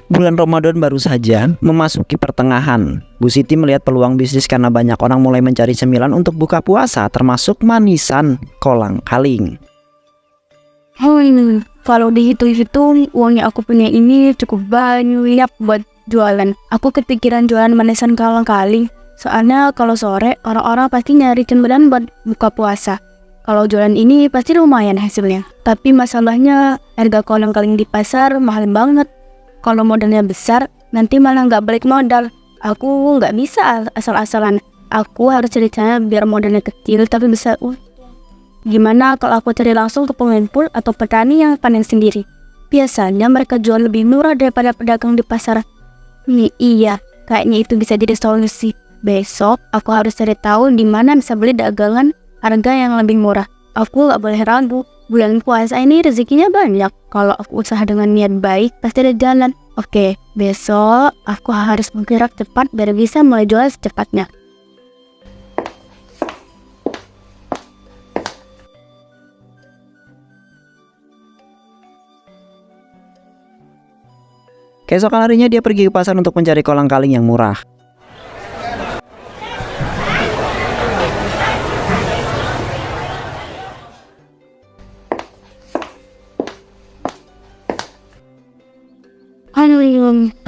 Bulan Ramadan baru saja memasuki pertengahan. Bu Siti melihat peluang bisnis karena banyak orang mulai mencari cemilan untuk buka puasa, termasuk manisan kolang-kaling. Kalau dihitung-hitung uangnya aku punya ini cukup banyak buat jualan. Aku kepikiran jualan manisan kolang-kaling. Soalnya kalau sore orang-orang pasti nyari cemilan buat buka puasa. Kalau jualan ini pasti lumayan hasilnya. Tapi masalahnya harga kolang-kaling di pasar mahal banget. Kalau modalnya besar, nanti malah nggak balik modal. Aku nggak bisa asal-asalan. Aku harus cari cara biar modalnya kecil tapi besar. Gimana kalau aku cari langsung ke pengumpul atau petani yang panen sendiri? Biasanya mereka jual lebih murah daripada pedagang di pasar. Iya, kayaknya itu bisa jadi solusi. Besok aku harus cari tahu di mana bisa beli dagangan harga yang lebih murah. Aku nggak boleh ragu. Bulan puasa ini rezekinya banyak. Kalau aku usaha dengan niat baik, pasti ada jalan. Oke, besok aku harus bergerak cepat biar bisa mulai jual secepatnya. Keesokan harinya dia pergi ke pasar untuk mencari kolang-kaling yang murah.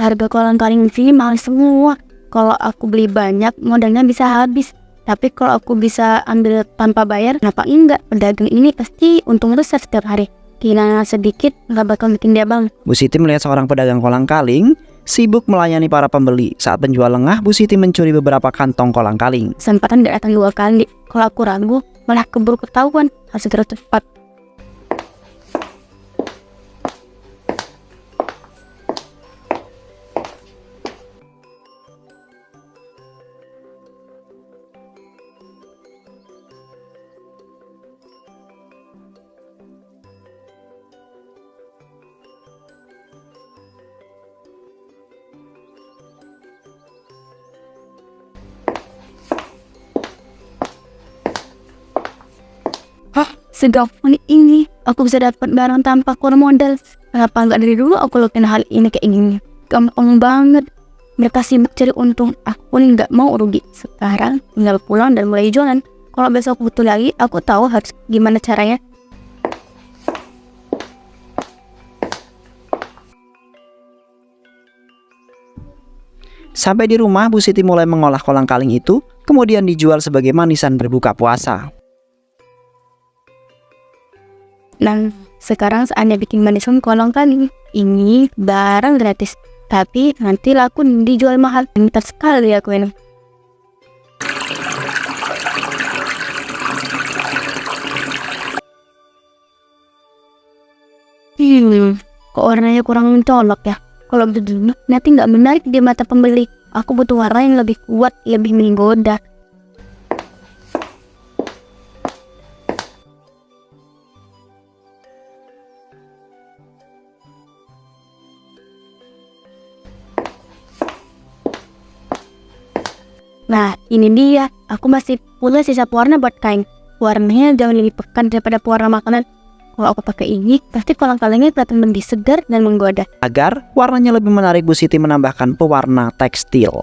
Harga kolang-kaling di sini mahal semua. Kalau aku beli banyak, modalnya bisa habis. Tapi kalau aku bisa ambil tanpa bayar, kenapa enggak? Pedagang ini pasti untung besar setiap hari. Kehilangan sedikit, nggak bakal bikin dia bang. Bu Siti melihat seorang pedagang kolang-kaling sibuk melayani para pembeli. Saat penjual lengah, Bu Siti mencuri beberapa kantong kolang-kaling. Kesempatan nggak datang 2 kali. Kalau aku ragu, malah keburu ketahuan. Harus terus cepat. Segampang ini aku bisa dapat barang tanpa keluar modal. Kenapa nggak dari dulu aku lakukan hal ini kayak gini? Gampang banget. Mereka sibuk cari untung, aku pun nggak mau rugi. Sekarang tinggal pulang dan mulai jualan. Kalau besok butuh lagi, aku tahu harus gimana caranya. Sampai di rumah, Bu Siti mulai mengolah kolang-kaling itu, kemudian dijual sebagai manisan berbuka puasa. Nah, sekarang saatnya bikin manisan kolang-kaling. Ini barang gratis, tapi nanti laku dijual mahal. Pintar sekali aku ini. Kok warnanya kurang mencolok ya? Kalau begitu nanti nggak menarik di mata pembeli. Aku butuh warna yang lebih kuat, lebih menggoda. Nah, ini dia. Aku masih punya sisa pewarna buat kain. Warnanya jauh lebih pekat daripada pewarna makanan. Kalau aku pakai ini, pasti kolang-kalingnya kelihatan lebih segar dan menggoda. Agar warnanya lebih menarik, Bu Siti menambahkan pewarna tekstil.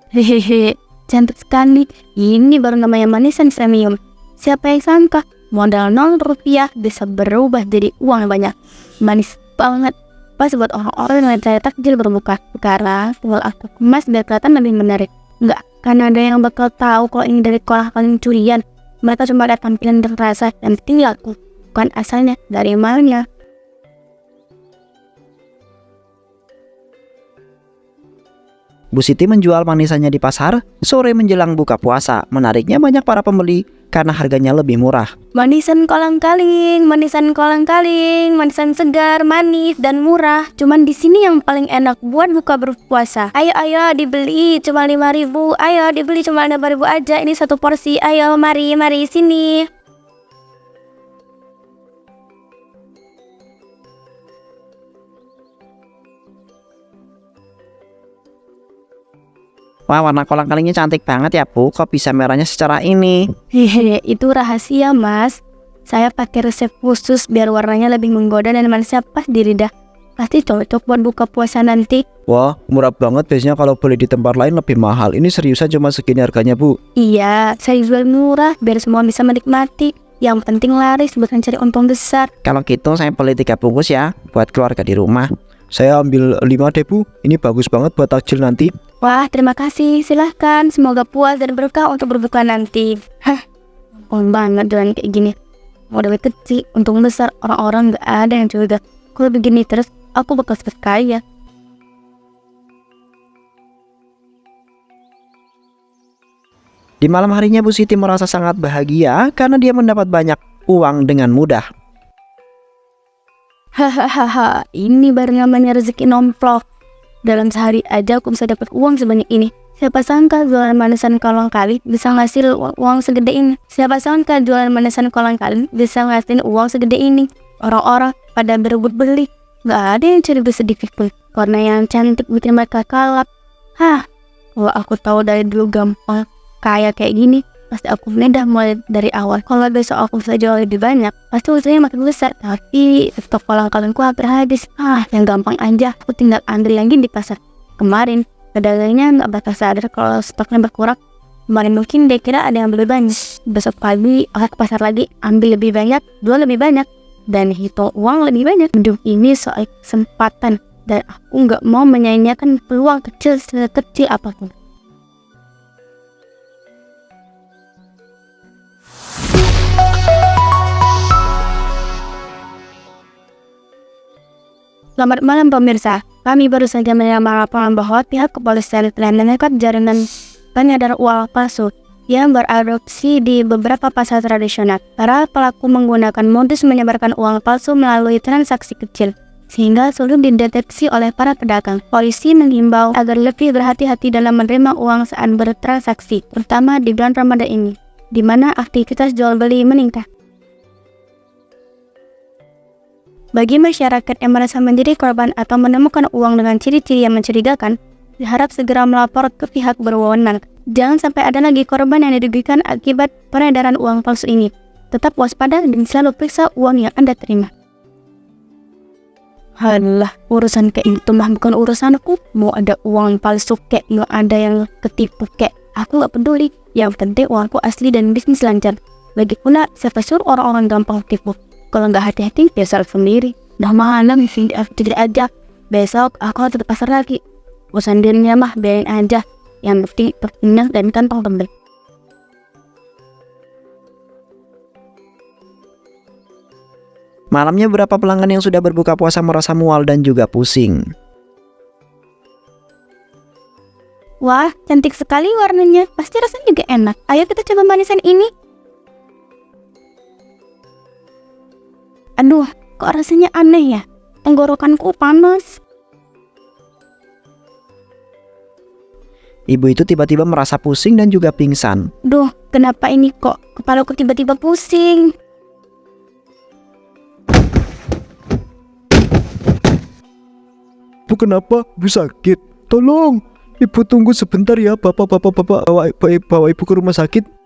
Hehehe, cantik sekali. Ini baru namanya manisan premium. Siapa yang sangka modal 0 rupiah bisa berubah jadi uang yang banyak. Manis banget. Pas buat orang-orang yang cari takjil berbuka. Sekarang tinggal aku kemas biar kelihatan lebih menarik. Enggak, karena ada yang bakal tahu kalau ini dari kolang-kaling curian. Mereka cuma ada tampilan dan rasa dan tinggal aku. Bukan asalnya dari malnya. Bu Siti menjual manisannya di pasar sore menjelang buka puasa. Menariknya banyak para pembeli karena harganya lebih murah. Manisan kolang-kaling, manisan kolang-kaling, manisan segar, manis dan murah. Cuman di sini yang paling enak buat buka berpuasa. Ayo dibeli cuma 5.000. Ayo dibeli cuma 5.000 aja. Ini satu porsi. Ayo mari sini. Wah, warna kolang-kalingnya cantik banget ya Bu. Kok bisa merahnya secara ini? Hehehe, itu rahasia mas. Saya pakai resep khusus biar warnanya lebih menggoda dan manisnya pas di lidah. Pasti cocok buat buka puasa nanti. Wah, murah banget. Biasanya kalau beli di tempat lain lebih mahal. Ini seriusan cuma segini harganya Bu. Iya, saya jual murah biar semua bisa menikmati. Yang penting laris bukan cari untung besar. Kalau gitu saya beli 3 bungkus ya, buat keluarga di rumah. Saya ambil 5 deh Bu. Ini bagus banget buat takjil nanti. Wah, terima kasih. Silahkan. Semoga puas dan berkah untuk berbuka nanti. Hah, gampang banget jalan kayak gini. Mau duit kecil, untung besar, orang-orang gak ada yang curiga. Kalau begini terus, aku bakal cepet kaya. Di malam harinya Bu Siti merasa sangat bahagia karena dia mendapat banyak uang dengan mudah. Hahaha, ini baru namanya rezeki nomplok. Dalam sehari aja aku bisa dapat uang sebanyak ini. Siapa sangka jualan manisan kolang-kaling bisa ngasil uang segede ini. Siapa sangka jualan manisan kolang-kaling bisa ngasilin uang segede ini. Orang-orang pada berebut beli. Gak ada yang curiga sedikit pun. Karena yang cantik bikin mereka kalap. Hah, kalau aku tahu dari dulu gampang kaya kayak gini, pasti aku mudah mulai dari awal. Kalau besok aku bisa jual lebih banyak, pasti usahanya makin besar. Tapi stok kolang-kalingku hampir habis. Yang gampang aja, aku tinggal ambil lagi di pasar. Kemarin pedagangnya nggak bakal sadar kalau stoknya berkurang. Kemarin mungkin dia kira ada yang lebih banyak. Besok pagi aku ke pasar lagi, ambil lebih banyak, jual lebih banyak, dan hitung uang lebih banyak. Hidup ini soal kesempatan, dan aku nggak mau menyanyiakan peluang kecil sekecil apapun. Selamat malam pemirsa. Kami baru saja menerima laporan bahwa pihak kepolisian telah menangkap jaringan pengedar uang palsu yang beradopsi di beberapa pasar tradisional. Para pelaku menggunakan modus menyebarkan uang palsu melalui transaksi kecil, sehingga sulit dideteksi oleh para pedagang. Polisi menghimbau agar lebih berhati-hati dalam menerima uang saat bertransaksi, terutama di bulan Ramadan ini, di mana aktivitas jual beli meningkat. Bagi masyarakat yang merasa menjadi korban atau menemukan uang dengan ciri-ciri yang mencurigakan, diharap segera melapor ke pihak berwenang. Jangan sampai ada lagi korban yang dirugikan akibat peredaran uang palsu ini. Tetap waspada dan selalu periksa uang yang Anda terima. Halah, urusan kayak itu mah bukan urusanku. Mau ada uang palsu kayak, mau ada yang ketipu kayak, aku gak peduli. Yang penting uangku asli dan bisnis lancar. Lagi pula, siapa suruh orang-orang gampang tipu? Kalau nggak hati-hati, dia salah sendiri. Dah malam, tidak aja. Besok aku harus ke pasar lagi. Urusan dirinya mah biarin aja. Yang penting terkenyang dan kantong tembel. Malamnya beberapa pelanggan yang sudah berbuka puasa merasa mual dan juga pusing. Wah, cantik sekali warnanya. Pasti rasanya juga enak. Ayo kita coba manisan ini. Aduh, kok rasanya aneh ya? Tenggorokanku panas. Ibu itu tiba-tiba merasa pusing dan juga pingsan. Duh, kenapa ini kok kepalaku tiba-tiba pusing? Bu, kenapa? Bu sakit. Tolong, Ibu tunggu sebentar ya. Bapak bawa Ibu ke rumah sakit.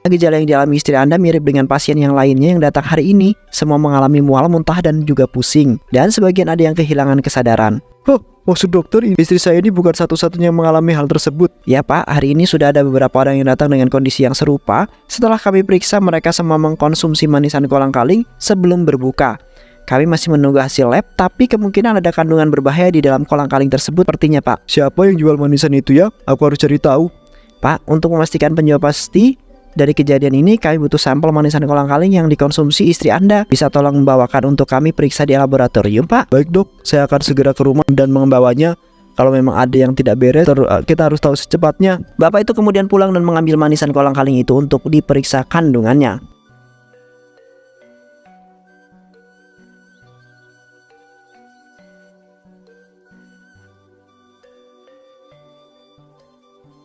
Gejala yang dialami istri Anda mirip dengan pasien yang lainnya yang datang hari ini. Semua mengalami mual, muntah, dan juga pusing. Dan sebagian ada yang kehilangan kesadaran. Hah, maksud dokter istri saya ini bukan satu-satunya yang mengalami hal tersebut. Ya Pak, hari ini sudah ada beberapa orang yang datang dengan kondisi yang serupa. Setelah kami periksa, mereka semua mengkonsumsi manisan kolang-kaling sebelum berbuka. Kami masih menunggu hasil lab, tapi kemungkinan ada kandungan berbahaya di dalam kolang-kaling tersebut sepertinya Pak. Siapa yang jual manisan itu ya? Aku harus cari tahu. Pak, untuk memastikan penyebab pasti dari kejadian ini, kami butuh sampel manisan kolang-kaling yang dikonsumsi istri Anda. Bisa tolong membawakan untuk kami periksa di laboratorium, Pak? Baik dok, saya akan segera ke rumah dan membawanya. Kalau memang ada yang tidak beres, kita harus tahu secepatnya. Bapak itu kemudian pulang dan mengambil manisan kolang-kaling itu untuk diperiksa kandungannya.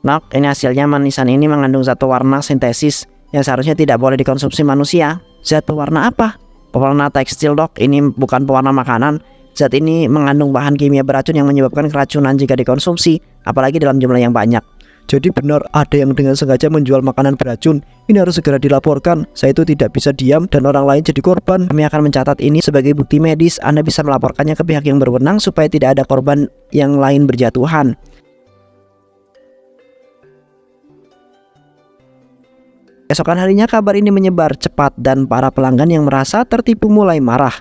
Nok, ini hasilnya. Manisan ini mengandung zat pewarna sintesis yang seharusnya tidak boleh dikonsumsi manusia. Zat pewarna apa? Pewarna tekstil dok, ini bukan pewarna makanan. Zat ini mengandung bahan kimia beracun yang menyebabkan keracunan jika dikonsumsi, apalagi dalam jumlah yang banyak. Jadi benar ada yang dengan sengaja menjual makanan beracun. Ini harus segera dilaporkan. Saya itu tidak bisa diam dan orang lain jadi korban. Kami akan mencatat ini sebagai bukti medis. Anda bisa melaporkannya ke pihak yang berwenang supaya tidak ada korban yang lain berjatuhan. Keesokan harinya kabar ini menyebar cepat dan para pelanggan yang merasa tertipu mulai marah.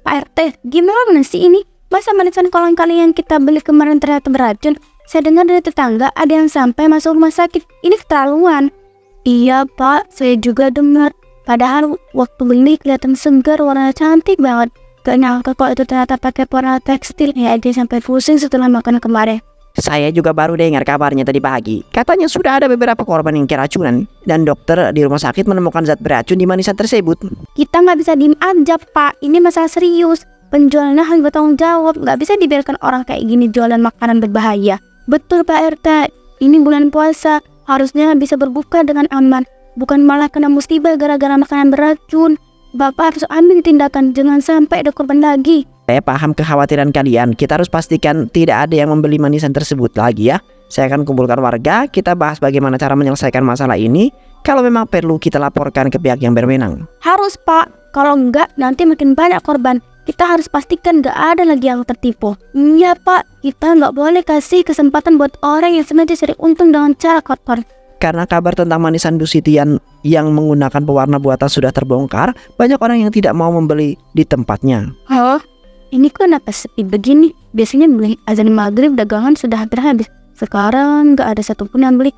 Pak RT, gimana sih ini? Masa manisan kolang-kaling yang kita beli kemarin ternyata beracun? Saya dengar dari tetangga ada yang sampai masuk rumah sakit. Ini keterlaluan. Iya Pak, saya juga dengar. Padahal waktu beli kelihatan segar, warnanya cantik banget. Gak nyangka kok itu ternyata pakai pewarna tekstil. Ya dia sampai pusing setelah makan kemarin. Saya juga baru dengar kabarnya tadi pagi. Katanya sudah ada beberapa korban yang keracunan dan dokter di rumah sakit menemukan zat beracun di manisan tersebut. Kita nggak bisa diem aja Pak, ini masalah serius. Penjualnya harus bertanggung jawab. Nggak bisa dibiarkan orang kayak gini jualan makanan berbahaya. Betul Pak RT, ini bulan puasa. Harusnya bisa berbuka dengan aman, bukan malah kena musibah gara-gara makanan beracun. Bapak harus ambil tindakan, jangan sampai ada korban lagi. Saya paham kekhawatiran kalian. Kita harus pastikan tidak ada yang membeli manisan tersebut lagi ya. Saya akan kumpulkan warga, kita bahas bagaimana cara menyelesaikan masalah ini. Kalau memang perlu kita laporkan ke pihak yang berwenang. Harus Pak, kalau enggak nanti makin banyak korban. Kita harus pastikan gak ada lagi yang tertipu. Iya Pak, kita nggak boleh kasih kesempatan buat orang yang sengaja cari untung dengan cara kotor. Karena kabar tentang manisan Bu Siti yang menggunakan pewarna buatan sudah terbongkar, banyak orang yang tidak mau membeli di tempatnya. Hah? Ini kenapa sepi begini? Biasanya beli azan maghrib dagangan sudah hampir habis. Sekarang nggak ada satupun yang beli.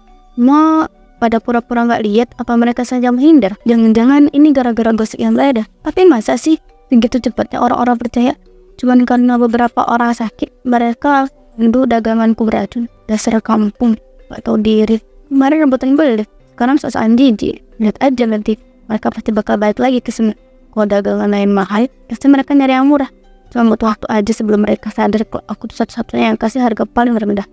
Pada pura-pura nggak lihat apa mereka saja menghindar. Jangan-jangan ini gara-gara gosip yang beredar. Tapi masa sih begitu cepatnya orang-orang percaya? Cuman karena beberapa orang sakit, mereka nuduh daganganku beracun. Dasar kampung, nggak tahu diri. Kemarin rebutan beli, sekarang sosokan jijik. Lihat aja nanti, mereka pasti bakal balik lagi ke sini. Kalau dagangan lain mahal, pasti mereka nyari yang murah. Cuma butuh waktu aja sebelum mereka sadar kalau aku tuh satu-satunya yang kasih harga paling rendah.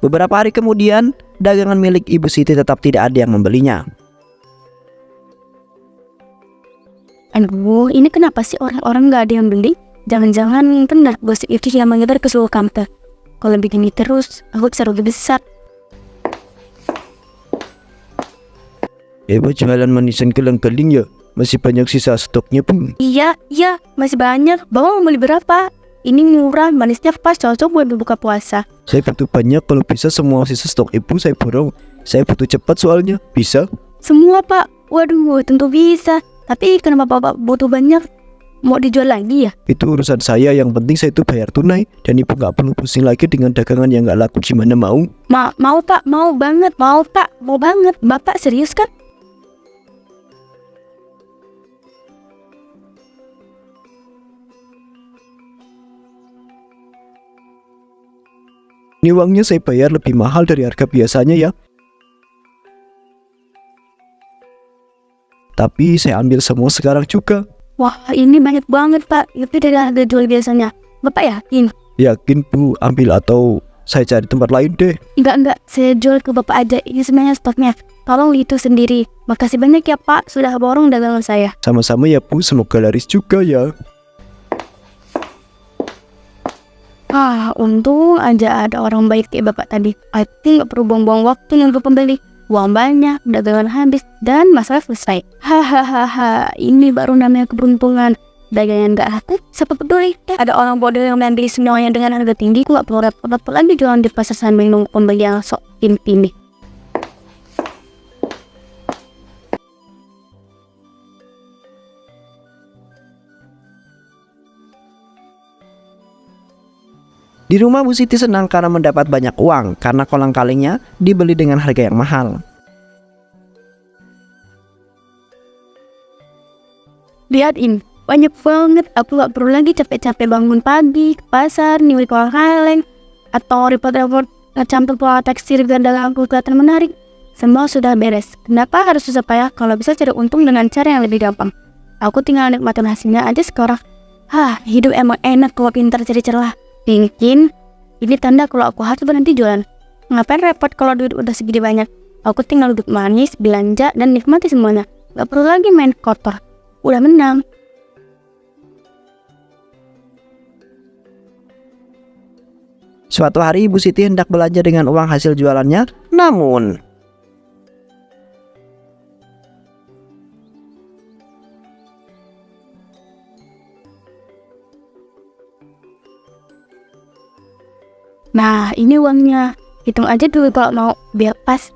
Beberapa hari kemudian, dagangan milik Ibu Siti tetap tidak ada yang membelinya. Aduh, ini kenapa sih orang-orang gak ada yang beli? Jangan-jangan benar gosip itu yang menyebar ke seluruh kampung. Kalau begini terus, aku bisa rugi besar. Jualan manisan kolang-kaling ya? Masih banyak sisa stoknya pun. Iya, masih banyak. Bawa mau beli berapa? Ini murah, manisnya pas, cocok buat berbuka puasa. Saya butuh banyak, kalau bisa semua sisa stok ibu saya borong. Saya butuh cepat soalnya, bisa? Semua Pak, waduh tentu bisa. Tapi kenapa Bapak butuh banyak? Mau dijual lagi ya? Itu urusan saya, yang penting saya itu bayar tunai. Dan ibu gak perlu pusing lagi dengan dagangan yang gak laku, gimana mau? Mau Pak, mau banget. Mau Pak, mau banget. Bapak serius kan? Ini uangnya saya bayar lebih mahal dari harga biasanya ya. Tapi saya ambil semua sekarang juga. Wah, ini banyak banget Pak. Lebih dari harga jual biasanya. Bapak yakin? Yakin Bu, ambil atau saya cari tempat lain deh. Enggak. Saya jual ke Bapak aja. Ini semuanya stoknya. Tolong itu sendiri. Makasih banyak ya Pak. Sudah borong dagangan saya. Sama-sama ya Bu, semoga laris juga ya. Untung aja ada orang baik kayak Bapak tadi. I think gak perlu buang-buang waktu nunggu pembeli. Uang banyak, dagangan habis, dan masalah selesai. Hahaha, ini baru namanya keberuntungan. Dagangan gak laku, siapa peduli? Ada orang bodoh yang mengambil semuanya dengan harga tinggi. Aku gak perlu repot-repot lagi jualan di pasar sambil nunggu pembeli yang sok ini. Di rumah Bu Siti senang karena mendapat banyak uang karena kolang-kalingnya dibeli dengan harga yang mahal. Lihat ini, banyak banget. Aku gak perlu lagi capek-capek bangun pagi ke pasar, nyuri kolang-kaling, atau repot-repot ngecampur pola tekstil biar daganganku kelihatan menarik. Semua sudah beres. Kenapa harus susah payah kalau bisa cari untung dengan cara yang lebih gampang? Aku tinggal nikmatin hasilnya aja sekarang. Hidup emang enak kalau pintar cari celah. Mungkin ini tanda kalau aku harus berhenti jualan. Ngapain repot kalau duit udah segede banyak? Aku tinggal duduk manis, belanja, dan nikmati semuanya. Gak perlu lagi main kotor. Udah menang. Suatu hari Ibu Siti hendak belanja dengan uang hasil jualannya, namun Nah, ini uangnya. Hitung aja dulu kalau mau, biar pas.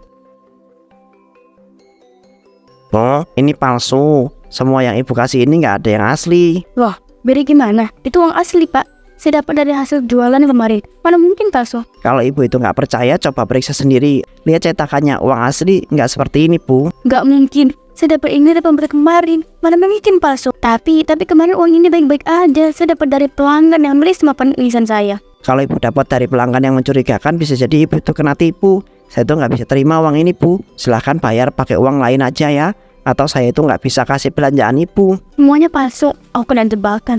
oh ini palsu. Semua yang Ibu kasih ini nggak ada yang asli. Loh, beda gimana? Itu uang asli, Pak. Saya dapat dari hasil jualan kemarin. Mana mungkin palsu? Kalau Ibu itu nggak percaya, coba periksa sendiri. Lihat cetakannya, uang asli nggak seperti ini, Bu. Gak mungkin. Saya dapat ini dari pembeli kemarin. Mana mungkin palsu? Tapi kemarin uang ini baik-baik aja. Saya dapat dari pelanggan yang beli sama penulisan saya. Kalau Ibu dapat dari pelanggan yang mencurigakan, bisa jadi Ibu itu kena tipu. Saya tuh nggak bisa terima uang ini, Bu. Silahkan bayar pakai uang lain aja ya. Atau saya itu nggak bisa kasih belanjaan Ibu. Semuanya palsu. Aku kena jebakan.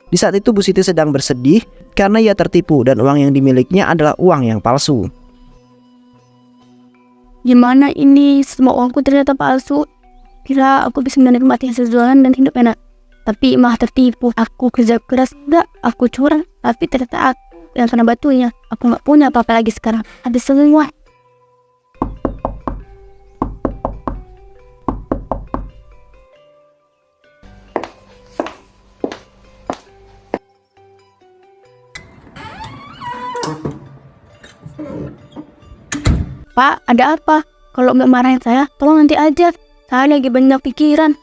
Di saat itu Bu Siti sedang bersedih karena ia tertipu dan uang yang dimilikinya adalah uang yang palsu. Gimana ini? Semua uangku ternyata palsu. Kira aku bisa menikmati hasil jualan dan hidup enak. Tapi malah tertipu. Aku kerja keras, enggak. Aku curang. Tapi ternyata aku yang kena batunya. Aku gak punya apa-apa lagi sekarang. Habis semua. Pak, ada apa? Kalau nggak marahin saya, tolong nanti aja. Saya lagi banyak pikiran.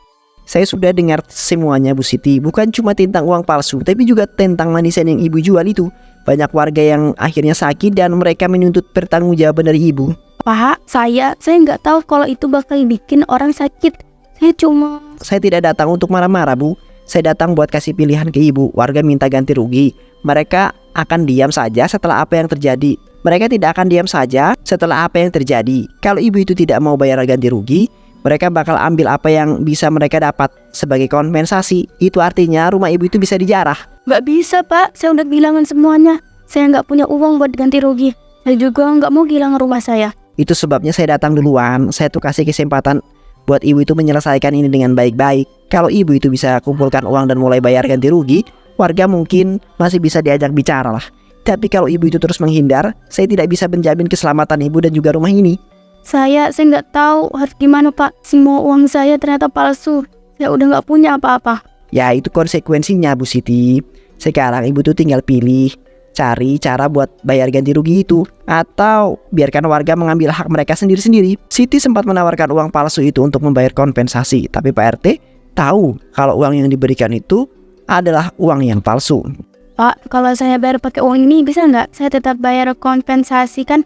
Saya sudah dengar semuanya Bu Siti. Bukan cuma tentang uang palsu, tapi juga tentang manisan yang Ibu jual itu. Banyak warga yang akhirnya sakit dan mereka menuntut pertanggungjawaban dari Ibu. Pak, saya nggak tahu kalau itu bakal bikin orang sakit. Saya tidak datang untuk marah-marah, Bu. Saya datang buat kasih pilihan ke Ibu. Warga minta ganti rugi. Mereka akan diam saja setelah apa yang terjadi. Mereka tidak akan diam saja setelah apa yang terjadi. Kalau Ibu itu tidak mau bayar ganti rugi, mereka bakal ambil apa yang bisa mereka dapat sebagai kompensasi. Itu artinya rumah Ibu itu bisa dijarah. Nggak bisa, Pak. Saya udah bilangin semuanya. Saya nggak punya uang buat ganti rugi. Saya juga nggak mau kehilangan rumah saya. Itu sebabnya saya datang duluan. Saya tuh kasih kesempatan buat Ibu itu menyelesaikan ini dengan baik-baik. Kalau Ibu itu bisa kumpulkan uang dan mulai bayar ganti rugi, warga mungkin masih bisa diajak bicara lah. Tapi kalau Ibu itu terus menghindar, saya tidak bisa menjamin keselamatan Ibu dan juga rumah ini. Saya nggak tahu harus gimana, Pak. Semua uang saya ternyata palsu. Saya udah nggak punya apa-apa. Ya itu konsekuensinya, Bu Siti. Sekarang Ibu tuh tinggal pilih, cari cara buat bayar ganti rugi itu, atau biarkan warga mengambil hak mereka sendiri-sendiri. Siti sempat menawarkan uang palsu itu untuk membayar kompensasi, tapi Pak RT tahu kalau uang yang diberikan itu adalah uang yang palsu. Pak, kalau saya bayar pakai uang ini bisa nggak? Saya tetap bayar kompensasi kan?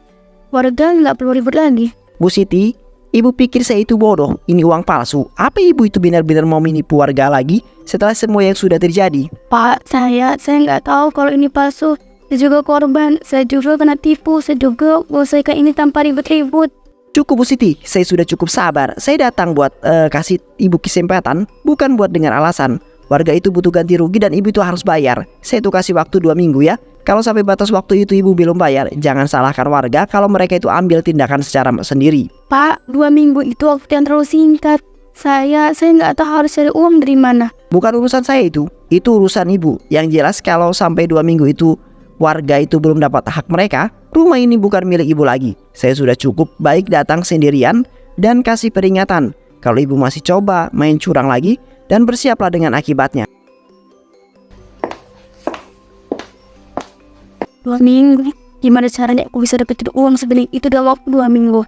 Warga nggak perlu ribut lagi. Bu Siti, Ibu pikir saya itu bodoh? Ini uang palsu. Apa Ibu itu benar-benar mau menipu warga lagi setelah semua yang sudah terjadi? Pak, saya nggak tahu kalau ini palsu. Saya juga korban. Saya juga kena tipu. Saya juga mengusahakan ini tanpa ribut-ribut. Cukup Bu Siti, saya sudah cukup sabar. Saya datang buat kasih Ibu kesempatan, bukan buat dengar alasan. Warga itu butuh ganti rugi dan Ibu itu harus bayar. Saya tuh kasih waktu 2 minggu ya. Kalau sampai batas waktu itu Ibu belum bayar, jangan salahkan warga kalau mereka itu ambil tindakan secara sendiri. Pak, 2 minggu itu waktu yang terlalu singkat. Saya nggak tahu harus cari uang dari mana. Bukan urusan saya itu urusan Ibu. Yang jelas kalau sampai 2 minggu itu warga itu belum dapat hak mereka, rumah ini bukan milik Ibu lagi. Saya sudah cukup baik datang sendirian dan kasih peringatan. Kalau Ibu masih coba main curang lagi, dan bersiaplah dengan akibatnya. 2 minggu? Gimana caranya aku bisa dapetin uang sebanyak itu dalam waktu 2 minggu?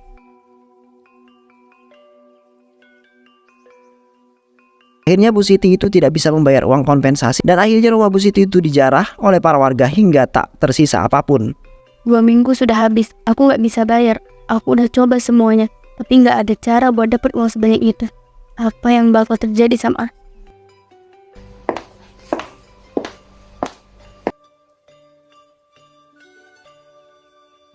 Akhirnya Bu Siti itu tidak bisa membayar uang kompensasi dan akhirnya rumah Bu Siti itu dijarah oleh para warga hingga tak tersisa apapun. 2 minggu sudah habis, aku nggak bisa bayar. Aku udah coba semuanya, tapi nggak ada cara buat dapet uang sebanyak itu. Apa yang bakal terjadi sama?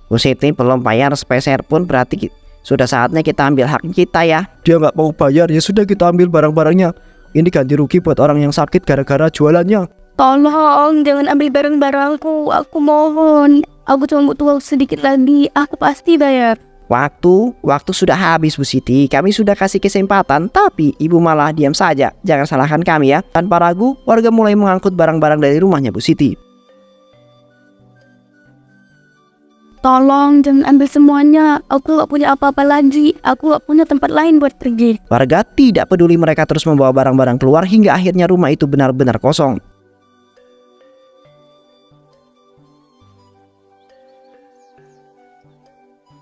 Bu Siti belum bayar sepeser pun, berarti sudah saatnya kita ambil hak kita ya. Dia nggak mau bayar, ya sudah kita ambil barang-barangnya. Ini ganti rugi buat orang yang sakit gara-gara jualannya. Tolong jangan ambil barang-barangku, aku mohon. Aku cuma butuh waktu sedikit lagi, aku pasti bayar. Waktu sudah habis Bu Siti. Kami sudah kasih kesempatan, tapi ibu malah diam saja. Jangan salahkan kami ya. Tanpa ragu, warga mulai mengangkut barang-barang dari rumahnya Bu Siti. Tolong jangan ambil semuanya, aku gak punya apa-apa lagi. Aku gak punya tempat lain buat pergi. Warga tidak peduli, mereka terus membawa barang-barang keluar hingga akhirnya rumah itu benar-benar kosong.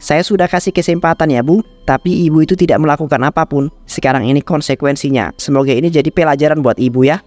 Saya sudah kasih kesempatan ya Bu, tapi ibu itu tidak melakukan apapun. Sekarang ini konsekuensinya. Semoga ini jadi pelajaran buat ibu ya.